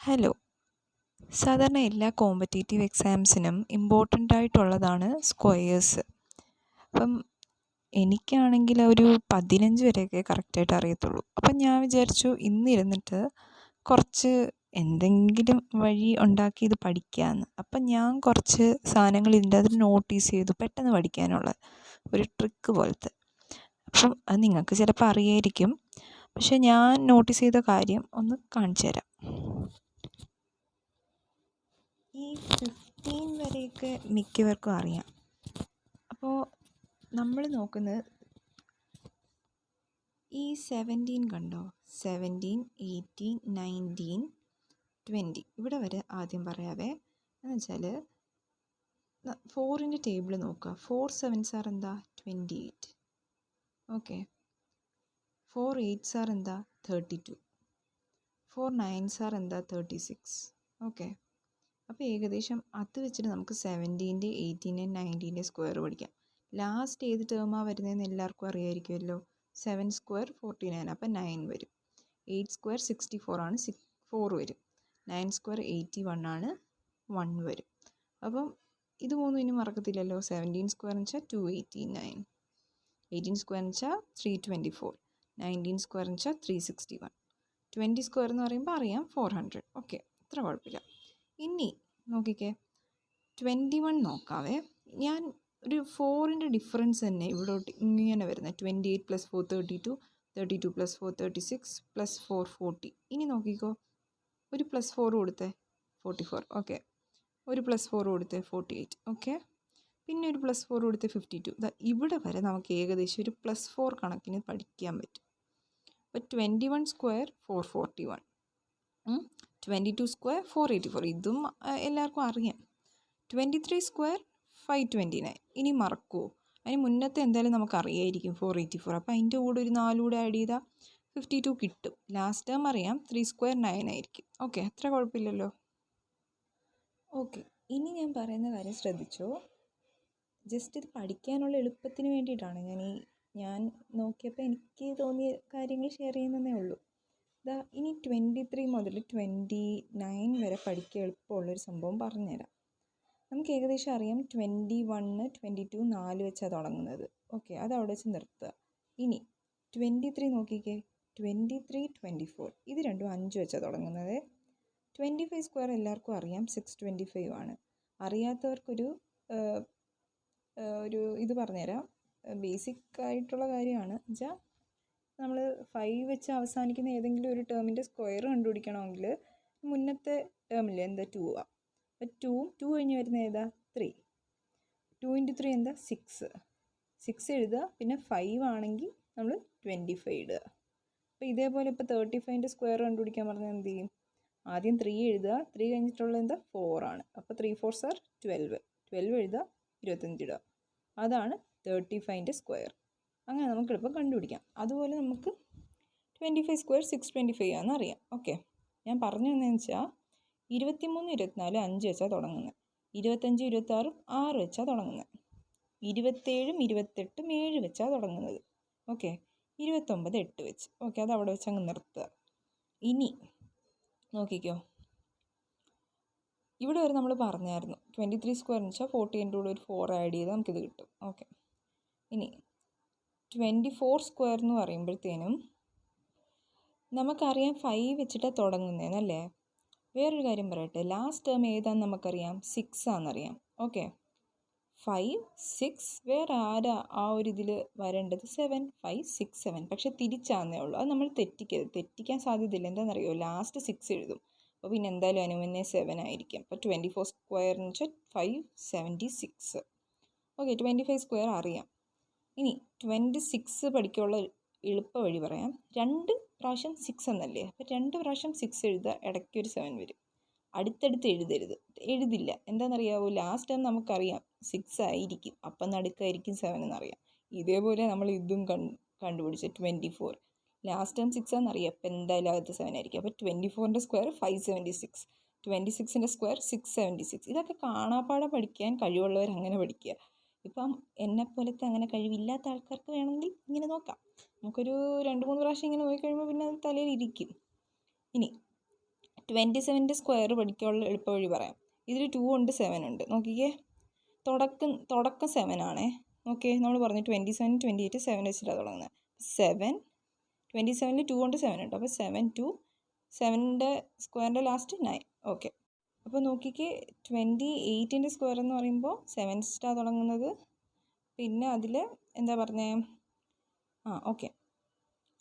Hello. സാധാരണ എല്ലാ competitive എക്സാംസിനും important ആയിട്ടുള്ളതാണ് സ്ക്വയേഴ്സ്. അപ്പം എനിക്കാണെങ്കിൽ ഒരു 15 വരെയൊക്കെ കറക്റ്റായിട്ട് അറിയത്തുള്ളൂ. അപ്പം ഞാൻ വിചാരിച്ചു ഇന്നിരുന്നിട്ട് കുറച്ച് എന്തെങ്കിലും വഴി ഉണ്ടാക്കി ഇത് പഠിക്കാമെന്ന്. അപ്പം ഞാൻ കുറച്ച് സാധനങ്ങൾ ഇതിൻ്റെ അകത്ത് നോട്ടീസ് ചെയ്തു, പെട്ടെന്ന് പഠിക്കാനുള്ള ഒരു ട്രിക്ക് പോലത്തെ. അപ്പം അത് നിങ്ങൾക്ക് ചിലപ്പോൾ അറിയായിരിക്കും, പക്ഷെ ഞാൻ നോട്ടീസ് ചെയ്ത കാര്യം ഒന്ന് കാണിച്ചു തരാം. ഈ 15 വരെയൊക്കെ മിക്കവർക്കും അറിയാം. അപ്പോൾ നമ്മൾ നോക്കുന്നത് ഈ 17 കണ്ടോ, 17, 18, 19, 20 ഇവിടെ വരെ ആദ്യം പറയാവേ. എന്ന് വെച്ചാൽ 4ൻ്റെ ടേബിൾ നോക്കുക. 4 7s ആർ എന്താ 28. ഓക്കെ, 4 8s ആർ എന്താ 32. 4 9s ആർ എന്താ 36. ഓക്കെ, അപ്പോൾ ഏകദേശം അത് വെച്ചിട്ട് നമുക്ക് 17, 18, 19 സ്ക്വയർ പഠിക്കാം. ലാസ്റ്റ് ഏത് ടേമാണ് വരുന്നതെന്ന് എല്ലാവർക്കും അറിയാമായിരിക്കുമല്ലോ. 7 സ്ക്വയർ 49, അപ്പോൾ 9 വരും. 8 സ്ക്വയർ 64 ആണ്, 4 വരും. 9 സ്ക്വയർ 81 ആണ്, 1 വരും. അപ്പം ഇത് മൂന്നും ഇനി മറക്കത്തില്ലല്ലോ. 17 സ്ക്വയർ എന്ന് വെച്ചാൽ 289, 18 സ്ക്വയർ എന്ന് വെച്ചാൽ 324, 19 സ്ക്വയർ എന്ന് വെച്ചാൽ 361, 20 സ്ക്വയർ എന്ന് പറയുമ്പോൾ അറിയാം 400. ഓക്കെ, അത്ര കുഴപ്പമില്ല. ഇനി നോക്കിക്കേ, 21 നോക്കാവേ. ഞാൻ ഒരു 4ൻ്റെ ഡിഫറൻസ് തന്നെ ഇവിടോട്ട് ഇങ്ങനെ വരുന്നത്. 28 + 4 32, 32 + 4 36, +4 40. ഇനി നോക്കിക്കോ, ഒരു +4 കൊടുത്തേ 44. ഓക്കെ, ഒരു +4 കൊടുത്തേ 48. ഓക്കെ, പിന്നെ ഒരു +4 കൊടുത്തേ 52. ഇവിടെ വരെ നമുക്ക് ഏകദേശം ഒരു +4 കണക്കിന് പഠിക്കാൻ പറ്റും. അപ്പോൾ 21 സ്ക്വയർ 441, 22 സ്ക്വയർ 484. ഇതും എല്ലാവർക്കും അറിയാം. 23 സ്ക്വയർ 529. ഇനി മറക്കുമോ? അതിന് മുന്നത്തെ എന്തായാലും നമുക്ക് അറിയായിരിക്കും 484. അപ്പോൾ അതിൻ്റെ കൂടെ ഒരു 4 കൂടെ ആഡ് ചെയ്താൽ 52 കിട്ടും. ലാസ്റ്റ് ടേം അറിയാം 3 സ്ക്വയർ 9 ആയിരിക്കും. ഓക്കെ, അത്ര കുഴപ്പമില്ലല്ലോ. ഓക്കെ, ഇനി ഞാൻ പറയുന്ന കാര്യം ശ്രദ്ധിച്ചോ. ജസ്റ്റ് ഇത് പഠിക്കാനുള്ള എളുപ്പത്തിന് വേണ്ടിയിട്ടാണ് ഞാൻ നോക്കിയപ്പോൾ എനിക്ക് തോന്നിയ കാര്യങ്ങൾ ഷെയർ ചെയ്യുന്നതേ ഉള്ളൂ. ഇനി 23 മുതൽ 29 വരെ പഠിക്കാൻ എളുപ്പമുള്ളൊരു സംഭവം പറഞ്ഞുതരാം. നമുക്ക് ഏകദേശം അറിയാം 21, 22 4 വെച്ചാണ് തുടങ്ങുന്നത്. ഓക്കെ, അത് അവിടെ വെച്ച് നിർത്തുക. ഇനി 23 നോക്കിക്കേ, 23, 24 ഇത് രണ്ടും 5 വെച്ചാണ് തുടങ്ങുന്നത്. 25 സ്ക്വയർ എല്ലാവർക്കും അറിയാം 625 ആണ്. അറിയാത്തവർക്കൊരു ഇത് പറഞ്ഞുതരാം. ബേസിക് ആയിട്ടുള്ള കാര്യമാണ്. വെച്ചാൽ നമ്മൾ 5 വെച്ച് അവസാനിക്കുന്ന ഏതെങ്കിലും ഒരു ടേമിൻ്റെ സ്ക്വയർ കണ്ടുപിടിക്കണമെങ്കിൽ മുന്നത്തെ ടേമില്ലേ എന്താ 2 ആണ്. അപ്പോൾ 2 കഴിഞ്ഞ് വരുന്ന ഏതാ 3. 2 × 3 എന്താ 6 എഴുതുക. പിന്നെ 5 ആണെങ്കിൽ നമ്മൾ 25 ഇടുക. അപ്പോൾ ഇതേപോലെ ഇപ്പോൾ 35ൻ്റെ സ്ക്വയർ കണ്ടുപിടിക്കാൻ പറഞ്ഞാൽ എന്ത് ചെയ്യും? ആദ്യം 3 എഴുതുക. 3 കഴിഞ്ഞിട്ടുള്ളത് എന്താ 4 ആണ്. അപ്പോൾ 3 4s are 12. 12 എഴുതുക, 25 ഇടുക. അതാണ് 35ൻ്റെ സ്ക്വയർ. അങ്ങനെ നമുക്ക് എളുപ്പം കണ്ടുപിടിക്കാം. അതുപോലെ നമുക്ക് 25 സ്ക്വയർ 625 ആണെന്ന് അറിയാം. ഓക്കെ, ഞാൻ പറഞ്ഞു തന്നതെന്ന് വെച്ചാൽ 23, 24 5 വെച്ചാൽ തുടങ്ങുന്നത്. 25, 26 6 വെച്ചാൽ തുടങ്ങുന്നത്. 27, 28 7 വെച്ചാൽ തുടങ്ങുന്നത്. ഓക്കെ, 29 8 വെച്ച്. ഓക്കെ, അത് അവിടെ വെച്ച് അങ്ങ് നിർത്തുക. ഇനി നോക്കിക്കോ, ഇവിടെ വരെ നമ്മൾ പറഞ്ഞായിരുന്നു 23 സ്ക്വയർ എന്ന് വെച്ചാൽ 40ൻ്റെ കൂടെ ഒരു 4 ആഡ് ചെയ്താൽ നമുക്കിത് കിട്ടും. ഓക്കെ, ഇനി 24 സ്ക്വയർ എന്ന് പറയുമ്പോഴത്തേനും നമുക്കറിയാം 5 വെച്ചിട്ടാണ് തുടങ്ങുന്നതെന്നല്ലേ. വേറൊരു കാര്യം പറയട്ടെ, ലാസ്റ്റ് ടേം ഏതാണെന്ന് നമുക്കറിയാം 6 ആണെന്നറിയാം. ഓക്കെ, 5 6 വേറെ ആരാ ആ ഒരു ഇതിൽ വരേണ്ടത് 7 5 6 7. പക്ഷെ തിരിച്ചാന്നേ ഉള്ളൂ. അത് നമ്മൾ തെറ്റിക്കാൻ സാധ്യതയില്ല. എന്താണെന്നറിയോ, ലാസ്റ്റ് 6 എഴുതും. അപ്പോൾ പിന്നെ എന്തായാലും അനുവന്നെ 7 ആയിരിക്കും. അപ്പോൾ 24 സ്ക്വയർ എന്ന് വെച്ചാൽ 576. ഓക്കെ, 25 സ്ക്വയർ അറിയാം. ഇനി 26 പഠിക്കാനുള്ള എളുപ്പ വഴി പറയാം. 2 പ്രാവശ്യം 6 എന്നല്ലേ, അപ്പോൾ 2 പ്രാവശ്യം 6 എഴുതുക, ഇടയ്ക്ക് ഒരു 7 വരും. അടുത്തടുത്ത് എഴുതില്ല. എന്താണെന്നറിയാവോ, ലാസ്റ്റ് ടൈം നമുക്കറിയാം 6 ആയിരിക്കും, അപ്പം നടുക്കായിരിക്കും 7 എന്നറിയാം. ഇതേപോലെ നമ്മൾ ഇതും കണ്ടുപിടിച്ച 24 ലാസ്റ്റ് ടൈം 6 ആണെന്നറിയാം, അപ്പം എന്തായാലും അകത്ത് 7 ആയിരിക്കും. അപ്പോൾ 24ൻ്റെ സ്ക്വയർ 576, 26ൻ്റെ സ്ക്വയർ 676. ഇതൊക്കെ കാണാപ്പാടെ പഠിക്കാൻ കഴിവുള്ളവർ അങ്ങനെ പഠിക്കുക. ഇപ്പം എന്നെപ്പോലത്തെ അങ്ങനെ കഴിവില്ലാത്ത ആൾക്കാർക്ക് വേണമെങ്കിൽ ഇങ്ങനെ നോക്കാം. നമുക്കൊരു 2-3 പ്രാവശ്യം ഇങ്ങനെ നോക്കിക്കഴിയുമ്പോൾ പിന്നെ അത് തലയിൽ ഇരിക്കും. ഇനി 27ൻ്റെ സ്ക്വയർ പഠിക്കാനുള്ള എളുപ്പ വഴി പറയാം. ഇതിൽ 2 ഉണ്ട് 7 ഉണ്ട്. നോക്കിക്കേ, തുടക്കം 7 ആണേ. ഓക്കെ, നമ്മൾ പറഞ്ഞു 27 28 7 വെച്ചിട്ടാണ് തുടങ്ങുന്നത്. 7 27ൽ 2 ഉണ്ട് 7 ഉണ്ട്. അപ്പോൾ 7 2 7ൻ്റെ സ്ക്വയറിൻ്റെ ലാസ്റ്റ് 9. ഓക്കെ, അപ്പോൾ നോക്കിക്കേ, 28ൻ്റെ സ്ക്വയർ എന്ന് പറയുമ്പോൾ 7 വെച്ചിട്ടാണ് തുടങ്ങുന്നത്. പിന്നെ അതിൽ എന്താ പറഞ്ഞത്, ഓക്കെ,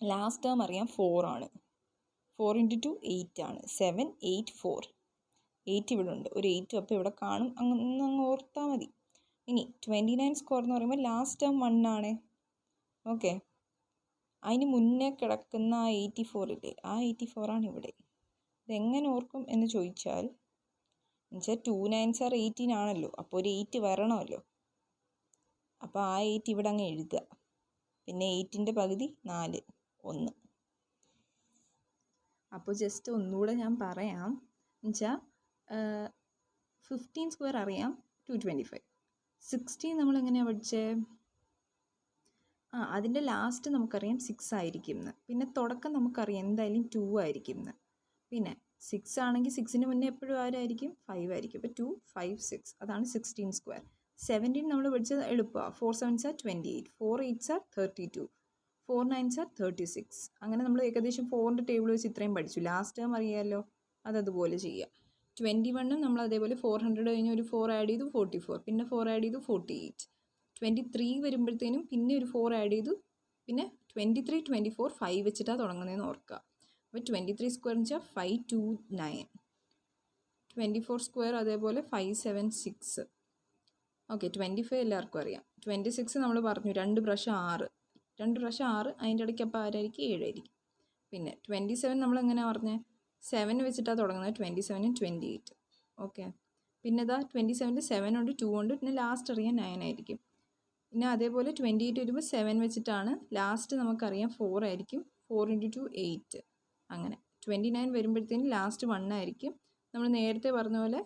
ലാസ്റ്റ് ടേം അറിയാം 4 ആണ്. 4 × 2 8 ആണ്. 7 8 4. 8 ഇവിടെ ഉണ്ട്, ഒരു 8 അപ്പോൾ ഇവിടെ കാണും, അങ്ങ് ഓർത്താൽ മതി. ഇനി 29 സ്ക്വയർ എന്ന് പറയുമ്പോൾ ലാസ്റ്റ് ടേം 1 ആണ്. ഓക്കെ, അതിന് മുന്നേ കിടക്കുന്ന ആ 84 ഇല്ലേ, ആ 84 ആണ് ഇവിടെ. ഇതെങ്ങനെ ഓർക്കും എന്ന് ചോദിച്ചാൽ, എന്നുവെച്ചാൽ 2 9s are 18 ആണല്ലോ, അപ്പോൾ ഒരു 8 വരണമല്ലോ. അപ്പോൾ ആ 8 ഇവിടെ അങ്ങ് എഴുതുക. പിന്നെ 8ൻ്റെ പകുതി 4 1. അപ്പോൾ ജസ്റ്റ് ഒന്നുകൂടെ ഞാൻ പറയാം. എന്നുവെച്ചാൽ 15 സ്ക്വയർ അറിയാം 225. 16 നമ്മൾ എങ്ങനെയാണ് പഠിച്ചത്? അതിൻ്റെ ലാസ്റ്റ് നമുക്കറിയാം 6 ആയിരിക്കും എന്ന്. പിന്നെ തുടക്കം നമുക്കറിയാം എന്തായാലും 2 ആയിരിക്കും എന്ന്. പിന്നെ 6 ആണെങ്കിൽ 6ന് മുന്നേ എപ്പോഴും ആരായിരിക്കും? 5 ആയിരിക്കും. അപ്പോൾ 2 5 6, അതാണ് 16 സ്ക്വയർ. 17 നമ്മൾ പഠിച്ചത് എളുപ്പമാണ്. 4 7s are 28, 4 8s are 32, 4 9s are 36. അങ്ങനെ നമ്മൾ ഏകദേശം 4ൻ്റെ ടേബിൾ വെച്ച് ഇത്രയും പഠിച്ചു. ലാസ്റ്റ് ടേം അറിയാമല്ലോ, അതതുപോലെ ചെയ്യുക. 21 നമ്മൾ അതേപോലെ 400 കഴിഞ്ഞ് ഒരു 4 ആഡ് ചെയ്തു 44, പിന്നെ 4 ആഡ് ചെയ്തു 48. 23 വരുമ്പോഴത്തേനും പിന്നെ ഒരു 4 ആഡ് ചെയ്തു, പിന്നെ 23 24 5 വെച്ചിട്ടാണ് തുടങ്ങുന്നതെന്ന് ഓർക്കുക. അപ്പോൾ 23 സ്ക്വയർ എന്ന് വെച്ചാൽ 529. 24 സ്ക്വയർ അതേപോലെ 576. ഓക്കെ, 25 എല്ലാവർക്കും അറിയാം. 26 നമ്മൾ പറഞ്ഞു 2 പ്രാവശ്യം 6, 2 പ്രാവശ്യം 6, അതിൻ്റെ ഇടയ്ക്ക് അപ്പോൾ ആരായിരിക്കും? 7 ആയിരിക്കും. പിന്നെ 27 നമ്മൾ എങ്ങനെയാണ് പറഞ്ഞത്? 7 വെച്ചിട്ടാണ് തുടങ്ങുന്നത്. 27 28. ഓക്കെ, പിന്നെ ഇതാ 27 7 ഉണ്ട് 2 ഉണ്ട്, പിന്നെ ലാസ്റ്റ് അറിയാം 9 ആയിരിക്കും. പിന്നെ അതേപോലെ 28 വരുമ്പോൾ 7 വെച്ചിട്ടാണ്, ലാസ്റ്റ് നമുക്കറിയാം 4 ആയിരിക്കും. 4 × 2 8. അങ്ങനെ 29 വരുമ്പോഴത്തേനും ലാസ്റ്റ് 1 ആയിരിക്കും. നമ്മൾ നേരത്തെ പറഞ്ഞ പോലെ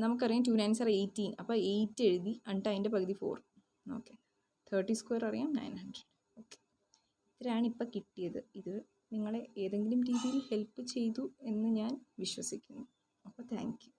നമുക്കറിയാം 2 9s are 18, അപ്പോൾ 8 എഴുതി, എന്നിട്ട് അതിൻ്റെ പകുതി 4. ഓക്കെ, 30 സ്ക്വയർ അറിയാം 900. ഓക്കെ, ഇത്രയാണ് ഇപ്പോൾ കിട്ടിയത്. ഇത് നിങ്ങളെ ഏതെങ്കിലും രീതിയിൽ ഹെൽപ്പ് ചെയ്തു എന്ന് ഞാൻ വിശ്വസിക്കുന്നു. അപ്പോൾ താങ്ക് യു.